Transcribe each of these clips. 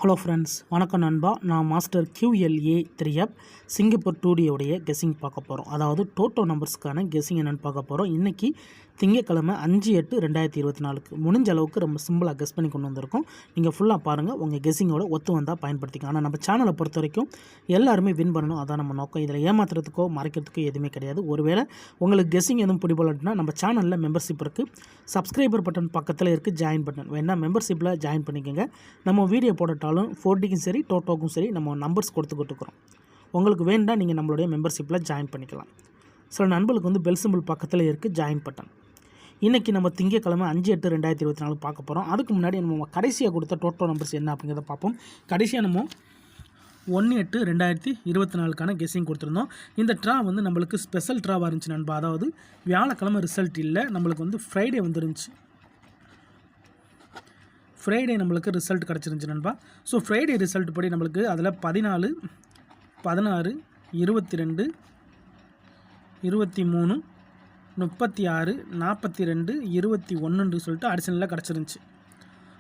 Hello friends, வணக்கம் நண்பா. நான் master QLA 3F Singapore 2D உடைய கெஸ்ஸிங் பார்க்க போகிறோம். அதாவது டோட்டோ நம்பர்ஸ்க்கான கெஸ்ஸிங் என்னென்னு பார்க்க போகிறோம். இன்றைக்கி திங்கக்கிழமை 5/8/2024 முடிஞ்ச அளவுக்கு ரொம்ப சிம்பிளாக கெஸ் பண்ணி கொண்டு வந்திருக்கோம். நீங்கள் ஃபுல்லாக பாருங்கள், உங்கள் கெஸ்ஸிங்கோட ஒத்து வந்தால் பயன்படுத்திக்கலாம். ஆனால் நம்ம சேனலை பொறுத்த வரைக்கும் எல்லாருமே வின் பண்ணணும், அதான் நம்ம நோக்கம். இதில் ஏமாத்துறதுக்கோ மறைக்கிறதுக்கோ எதுவுமே கிடையாது. ஒருவேளை உங்களுக்கு கெஸ்ஸிங் எதுவும் பிடிபடலைன்னா நம்ம சேனலில் மெம்பர்ஷிப் இருக்குது. சப்ஸ்கிரைபர் பட்டன் பக்கத்தில் இருக்குது, ஜாயின் பட்டன் வேணால் மெம்பர்ஷிப்பில் ஜாயின் பண்ணிக்கோங்க. நம்ம வீடியோ போடட்டாலும் 4Dக்கும் சரி டோட்டோக்கும் சரி நம்ம நம்பர்ஸ் கொடுத்துக்கிட்டுருக்குறோம். உங்களுக்கு வேண்டாம் நீங்கள் நம்மளுடைய மெம்பர்ஷிப்பில் ஜாயின் பண்ணிக்கலாம். சில நண்பர்களுக்கு வந்து பெல் சிம்பிள் பக்கத்தில் இருக்குது, ஜாயின் பட்டன். இன்றைக்கி நம்ம திங்கக்கிழமை 5/8/2024 பார்க்க போகிறோம். அதுக்கு முன்னாடி நம்ம கடைசியாக கொடுத்த டோட்டோ நம்பர்ஸ் என்ன அப்படிங்கிறத பார்ப்போம். கடைசியாக நம்ம 1/8/2024க்கான கெஸ்ஸிங் கொடுத்துருந்தோம். இந்த ட்ரா வந்து நம்மளுக்கு ஸ்பெஷல் ட்ராவாக இருந்துச்சு நண்பா. அதாவது வியாழக்கிழமை ரிசல்ட் இல்லை, நம்மளுக்கு வந்து ஃப்ரைடே வந்துருந்துச்சு. ஃப்ரைடே நம்மளுக்கு ரிசல்ட் கிடச்சிருந்துச்சு நண்பா. ஸோ ஃப்ரைடே ரிசல்ட் படி நம்மளுக்கு அதில் 14, 16, 22, 23, 36, 42, 21 சொல்லிட்டு அடிஷனலாக கிடச்சிருந்துச்சு.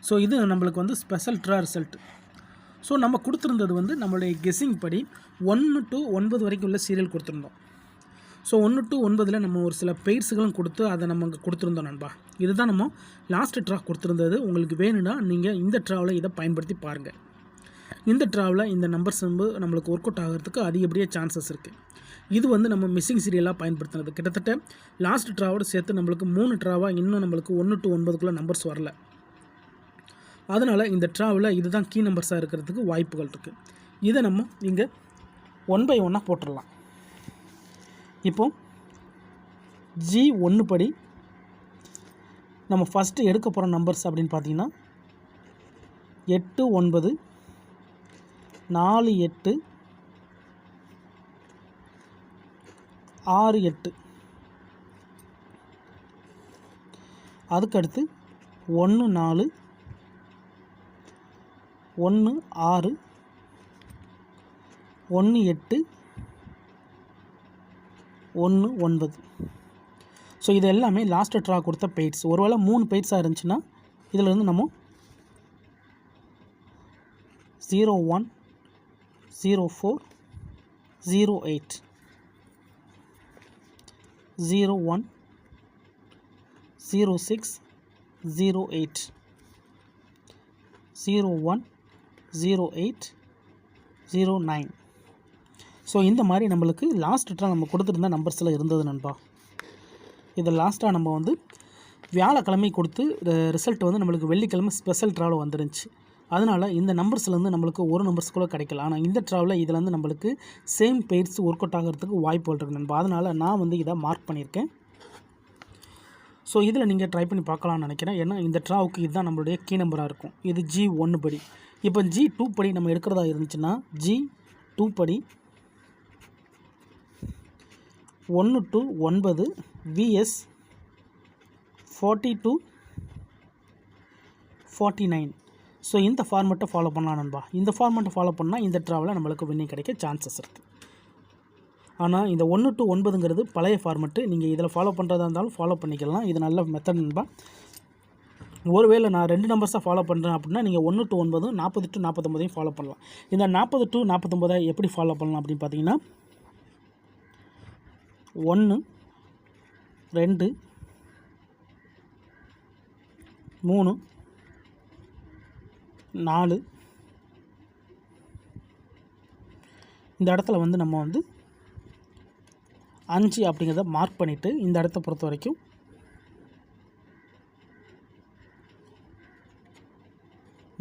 ஸோ இது நம்மளுக்கு வந்து ஸ்பெஷல் ட்ரா ரிசல்ட். ஸோ நம்ம கொடுத்துருந்தது வந்து நம்மளுடைய கெஸ்ஸிங் படி 1 to 9 வரைக்கும் உள்ள சீரியல் கொடுத்துருந்தோம். ஸோ 1 to 9 நம்ம ஒரு சில பெயர்ஸுகளும் கொடுத்து அதை நம்ம அங்கே கொடுத்துருந்தோம் நண்பா. இதுதான் நம்ம லாஸ்ட் ட்ரா கொடுத்துருந்தது. உங்களுக்கு வேணும்னா நீங்கள் இந்த ட்ராவில் இதை பயன்படுத்தி பாருங்கள். இந்த ட்ராவில் இந்த நம்பர்ஸ் வந்து நம்மளுக்கு ஒர்க் அவுட் ஆகிறதுக்கு அதிகப்படியாக சான்சஸ் இருக்குது. இது வந்து நம்ம மிஸ்ஸிங் சீரியலாக பயன்படுத்தினது. கிட்டத்தட்ட லாஸ்ட் ட்ராவோடு சேர்த்து நம்மளுக்கு 3 ட்ராவாக இன்னும் நம்மளுக்கு 1 to 9க்குள்ளே நம்பர்ஸ் வரல. அதனால் இந்த ட்ராவில் இதுதான் கீ நம்பர்ஸாக இருக்கிறதுக்கு வாய்ப்புகள் இருக்குது. இதை நம்ம இங்கே 1 by 1 போட்டுடலாம். இப்போது G1 படி நம்ம ஃபஸ்ட்டு எடுக்க போகிற நம்பர்ஸ் அப்படின்னு பார்த்தீங்கன்னா 8, 9, 4, 8, 6, 8. அதுக்கடுத்து 1, 4, 1, 6, 1, 8, 1, 9. ஸோ இது எல்லாமே லாஸ்ட் ட்ரா கொடுத்த பெய்ட்ஸ். ஒருவேளை 3 பெய்ட்ஸாக இருந்துச்சுன்னா இதில் இருந்து நம்ம 01, 04, 08, 01, 06, 08, 01, 08, 09. ஸோ இந்த மாதிரி நம்மளுக்கு லாஸ்ட் ட்ரா நம்ம கொடுத்துருந்த நம்பர்ஸில் இருந்தது நண்பா. இது லாஸ்ட்டாக நம்ம வந்து வியாழக்கிழமை கொடுத்து ரிசல்ட் வந்து நம்மளுக்கு வெள்ளிக்கிழமை ஸ்பெஷல் ட்ராவில் வந்துருந்துச்சு. அதனால் இந்த நம்பர்ஸ்லேருந்து நம்மளுக்கு ஒரு நம்பர்ஸ்குள்ளே கிடைக்கல. ஆனால் இந்த ட்ராவில் இதில் வந்து நம்மளுக்கு சேம் பெய்ட்ஸ் ஒர்க் அவுட் ஆகிறதுக்கு வாய்ப்புகள் இருக்குது நண்பா. அதனால் நான் வந்து இதை மார்க் பண்ணியிருக்கேன். ஸோ இதில் நீங்கள் ட்ரை பண்ணி பார்க்கலாம்னு நினைக்கிறேன். ஏன்னா இந்த ட்ராவுக்கு இதுதான் நம்மளுடைய கீ நம்பராக இருக்கும். இது G1 படி. இப்போ G2 படி நம்ம எடுக்கிறதா இருந்துச்சுன்னா G2 படி 1 to 9 VS 40 to 49. ஸோ இந்த ஃபார்மெட்டை ஃபாலோ பண்ணலாம் நண்பா. இந்த ஃபார்மெட்டை ஃபாலோ பண்ணால் இந்த ட்ராவில் நம்மளுக்கு வின்னிங் கிடைக்க சான்சஸ் இருக்குது. ஆனால் இந்த 1 to 9ங்கிறது பழைய ஃபார்மெட்டு. நீங்கள் இதில் ஃபாலோ பண்ணுறதா இருந்தாலும் ஃபாலோ பண்ணிக்கலாம். இது நல்ல மெத்தட் நண்பா. ஒருவேளை நான் 2 நம்பர்ஸாக ஃபாலோ பண்ணுறேன் அப்படின்னா நீங்கள் 1 to 9, 40 to 49 ஃபாலோ பண்ணலாம். இந்த 40 to 49 எப்படி ஃபாலோ பண்ணலாம் அப்படின்னு பார்த்தீங்கன்னா 1, 2, 3, 4 இந்த இடத்துல வந்து நம்ம வந்து 5 அப்படிங்கிறத மார்க் பண்ணிவிட்டு இந்த இடத்த பொறுத்த வரைக்கும்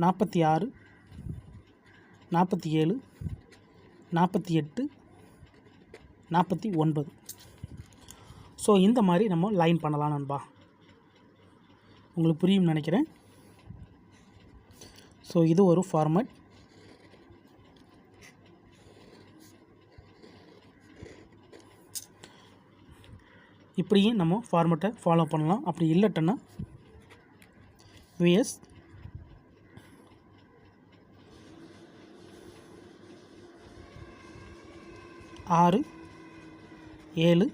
46, 47, 48, 49. ஸோ இந்த மாதிரி நம்ம லைன் பண்ணலாம் நண்பா. உங்களுக்கு புரியும் நினைக்கிறேன். ஸோ இது ஒரு ஃபார்மேட். இப்படியும் நம்ம ஃபார்மேட்டை ஃபாலோ பண்ணலாம். அப்படி இல்லைட்டன்னா VS 6, 7,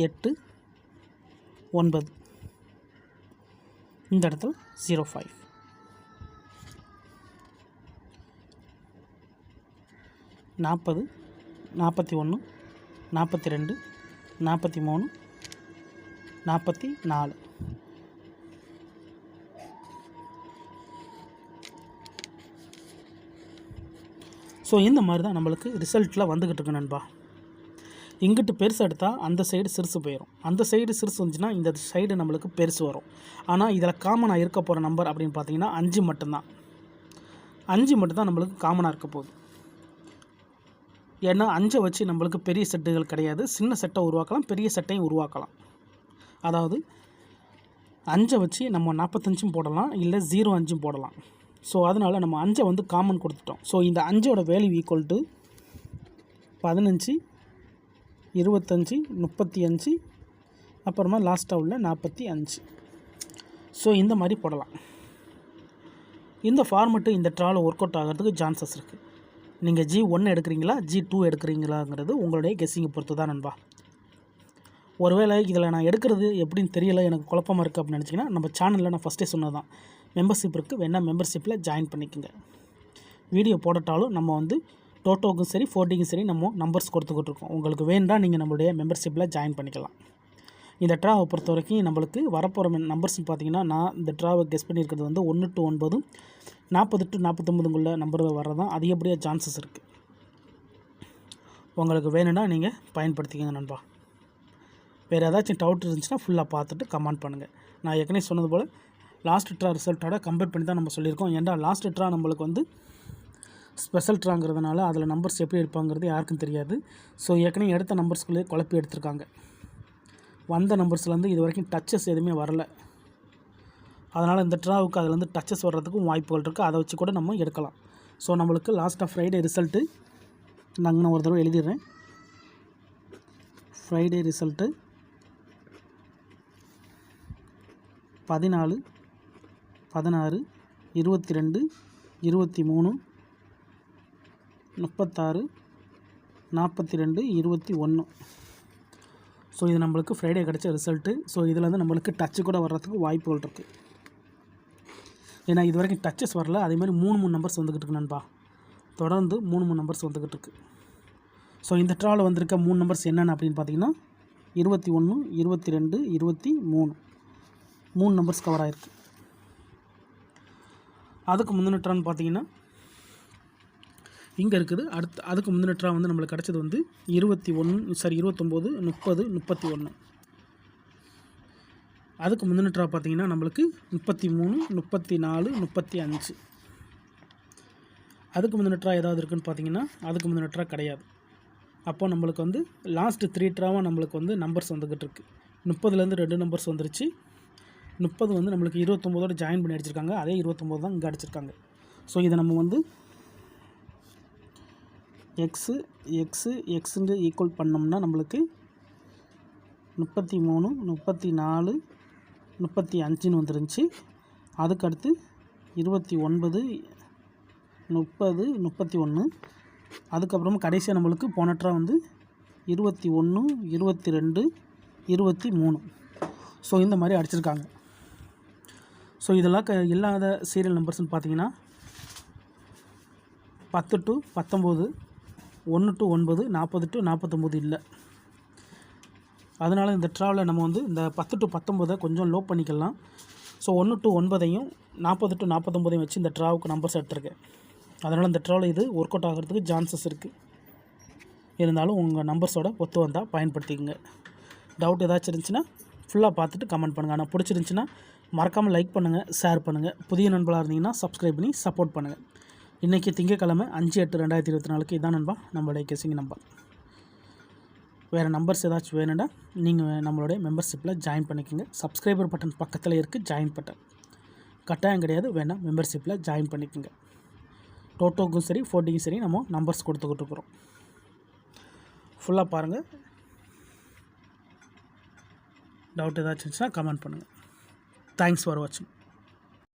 8, 9 இந்த இடத்துல 05. 40, 41, 42, 43, 44. ஸோ இந்த மாதிரி தான் நம்மளுக்கு ரிசல்ட்டில் வந்துக்கிட்டு இருக்கு நண்பா. இங்கிட்டு பெருசு எடுத்தால் அந்த சைடு சிறுசு போயிடும், அந்த சைடு சிறுசு வந்துச்சுன்னா இந்த சைடு நம்மளுக்கு பெருசு வரும். ஆனால் இதில் காமனாக இருக்க போகிற நம்பர் அப்படின்னு பார்த்தீங்கன்னா 5 மட்டும்தான். 5 மட்டும்தான் நம்மளுக்கு காமனாக இருக்க போகுது. ஏன்னா 5 வச்சு நம்மளுக்கு பெரிய செட்டுகள் கிடையாது. சின்ன செட்டை உருவாக்கலாம், பெரிய செட்டையும் உருவாக்கலாம். அதாவது 5 வச்சு நம்ம 45 போடலாம், இல்லை 0-5 போடலாம். ஸோ அதனால் நம்ம 5 வந்து காமன் கொடுத்துட்டோம். ஸோ இந்த 5ஓட வேல்யூ ஈக்குவல் டு 15, 25, 35, அப்புறமா லாஸ்ட்டாக உள்ள 45. ஸோ இந்த மாதிரி போடலாம். இந்த ஃபார்மெட்டு இந்த ட்ராவில் ஒர்க் அவுட் ஆகிறதுக்கு சான்சஸ் இருக்குது. நீங்கள் G1 எடுக்கிறீங்களா G2 எடுக்கிறீங்களாங்கிறது உங்களுடைய கெஸ்ஸிங்கை பொறுத்து தான் நண்பா. ஒருவேளை இதில் நான் எடுக்கிறது எப்படின்னு தெரியலை, எனக்கு குழப்பமாக இருக்குது அப்படின்னு நினச்சிங்கன்னா நம்ம சேனலில் நான் ஃபஸ்ட்டே சொன்னது தான், மெம்பர்ஷிப் இருக்குது, வேணால் மெம்பர்ஷிப்பில் ஜாயின் பண்ணிக்கோங்க. வீடியோ போடட்டாலும் நம்ம வந்து டோட்டோக்கும் சரி 4Dக்கும் சரி நம்ம நம்பர்ஸ் கொடுத்துக்கிட்டு இருக்கோம். உங்களுக்கு வேண்டாம் நீங்கள் நம்மளுடைய மெம்பர்ஷிப்பில் ஜாயின் பண்ணிக்கலாம். இந்த ட்ராவை பொறுத்த வரைக்கும் நம்மளுக்கு வரப்போகிற நம்பர்ஸ்னு பார்த்தீங்கன்னா, நான் இந்த ட்ராவை கெஸ் பண்ணியிருக்கிறது வந்து 1 to 9, 40 to 49 நம்பர் வர்றதான் அதிகப்படியாக சான்சஸ் இருக்குது. உங்களுக்கு வேணும்னா நீங்கள் பயன்படுத்திக்கோங்க நண்பா. வேறு ஏதாச்சும் டவுட் இருந்துச்சுன்னா ஃபுல்லாக பார்த்துட்டு கமெண்ட் பண்ணுங்கள். நான் ஏற்கனவே சொன்னது போல் லாஸ்ட் ட்ரா ரிசல்ட்டோட கம்பேர் பண்ணி தான் நம்ம சொல்லியிருக்கோம். ஏன்டா லாஸ்ட் ட்ரா நம்மளுக்கு வந்து ஸ்பெஷல் ட்ராங்கிறதுனால அதில் நம்பர்ஸ் எப்படி எடுப்பாங்கிறது யாருக்கும் தெரியாது. ஸோ ஏற்கனவே எடுத்த நம்பர்ஸ்குள்ளே குழப்பி எடுத்திருக்காங்க. வந்த நம்பர்ஸ்லேருந்து இது வரைக்கும் டச்சஸ் எதுவுமே வரலை. அதனால் இந்த ட்ராவுக்கு அதில் வந்து டச்சஸ் வர்றதுக்கும் வாய்ப்புகள் இருக்குது. அதை வச்சு கூட நம்ம எடுக்கலாம். ஸோ நம்மளுக்கு லாஸ்ட் ஆஃப் ஃப்ரைடே ரிசல்ட்டு நான் ஒரு தடவை எழுதிடுறேன். Friday result 14, 16, 22, 23, 36, 42, 21. ஸோ இது நம்மளுக்கு ஃப்ரைடே கிடச்ச ரிசல்ட்டு. ஸோ இதில் வந்து நம்மளுக்கு டச்சு கூட வர்றதுக்கு வாய்ப்புகள் இருக்குது. ஏன்னா இது வரைக்கும் டச்சஸ் வரல. அதேமாதிரி 3 நம்பர்ஸ் வந்துக்கிட்டு இருக்கு நண்பா. தொடர்ந்து 3 நம்பர்ஸ் வந்துக்கிட்டு இருக்கு. ஸோ இந்த ட்ராவில் வந்திருக்க 3 நம்பர்ஸ் என்னென்ன அப்படின்னு பார்த்தீங்கன்னா 21, 22, 23. 3 நம்பர்ஸ் கவர் ஆகிருக்கு. அதுக்கு முந்தின ட்ரான்னு பார்த்தீங்கன்னா இங்கே இருக்குது. அதுக்கு முந்தின ட்ரா வந்து நம்மளுக்கு கிடச்சது வந்து 29, 30, 31. அதுக்கு முந்தின ட்ரா பார்த்தீங்கன்னா நம்மளுக்கு 33, 34, 35. அதுக்கு முந்தின ட்ரா ஏதாவது இருக்குதுன்னு பார்த்தீங்கன்னா அதுக்கு முந்தின ட்ரா கிடையாது. அப்போ நம்மளுக்கு வந்து லாஸ்ட்டு 3 ட்ராவாக நம்மளுக்கு வந்து நம்பர்ஸ் வந்துக்கிட்டு இருக்குது. 30லேருந்து 2 நம்பர்ஸ் வந்துருச்சு. 30 வந்து நம்மளுக்கு 29ஓட ஜாயின் பண்ணி அடிச்சிருக்காங்க. அதே 29 தான் இங்கே அடிச்சிருக்காங்க. ஸோ இதை நம்ம வந்து எக்ஸுன்னு ஈக்குவல் பண்ணோம்னா நம்மளுக்கு 33, 34, 35 வந்துருந்துச்சு. அதுக்கடுத்து 29, 30, 31. அதுக்கப்புறமா கடைசியாக நம்மளுக்கு போன ட்ரா வந்து 21, 22, 23. ஸோ இந்த மாதிரி அடிச்சிருக்காங்க. ஸோ இதெல்லாம் இல்லாத சீரியல் நம்பர்ஸ்னு பார்த்தீங்கன்னா 10 to 19, 1 to 9, 40 to 49 இல்லை. அதனால் இந்த ட்ராவில் நம்ம வந்து இந்த 10 to 19 கொஞ்சம் லோ பண்ணிக்கலாம். ஸோ 1 to 9, 40 to 49 வச்சு இந்த ட்ராவுக்கு நம்பர்ஸ் எடுத்துருக்கேன். அதனால் இந்த ட்ராவில் இது ஒர்க் அவுட் ஆகிறதுக்கு சான்சஸ் இருக்குது. இருந்தாலும் உங்கள் நம்பர்ஸோட ஒத்து வந்தால் பயன்படுத்திக்கங்க. டவுட் ஏதாச்சும் இருந்துச்சுன்னா ஃபுல்லாக பார்த்துட்டு கமெண்ட் பண்ணுங்கள். ஆனால் பிடிச்சிருந்துச்சின்னா மறக்காமல் லைக் பண்ணுங்கள், ஷேர் பண்ணுங்கள். புதிய நண்பர்களாக இருந்தீங்கன்னா சப்ஸ்கிரைப் பண்ணி சப்போர்ட் பண்ணுங்கள். இன்றைக்கி திங்கக்கிழமை 5/8/2024 இதான் நண்பா நம்மளுடைய கெஸ்ஸிங் நம்பர். வேறு நம்பர்ஸ் ஏதாச்சும் வேணும்னா நீங்கள் நம்மளுடைய மெம்பர்ஷிப்பில் ஜாயின் பண்ணிக்கோங்க. சப்ஸ்கிரைபர் பட்டன் பக்கத்தில் இருக்குது, ஜாயின் பட்டன் கட்டாயம் கிடையாது, வேணால் மெம்பர்ஷிப்பில் ஜாயின் பண்ணிக்கோங்க. டோட்டோக்கும் சரி 4Dக்கும் சரி நம்ம நம்பர்ஸ் கொடுத்துக்கிட்டு இருக்கிறோம். ஃபுல்லாக பாருங்கள். டவுட் ஏதாச்சும் இருந்துச்சுன்னா கமெண்ட் பண்ணுங்கள். தேங்க்ஸ் ஃபார் வாட்சிங்.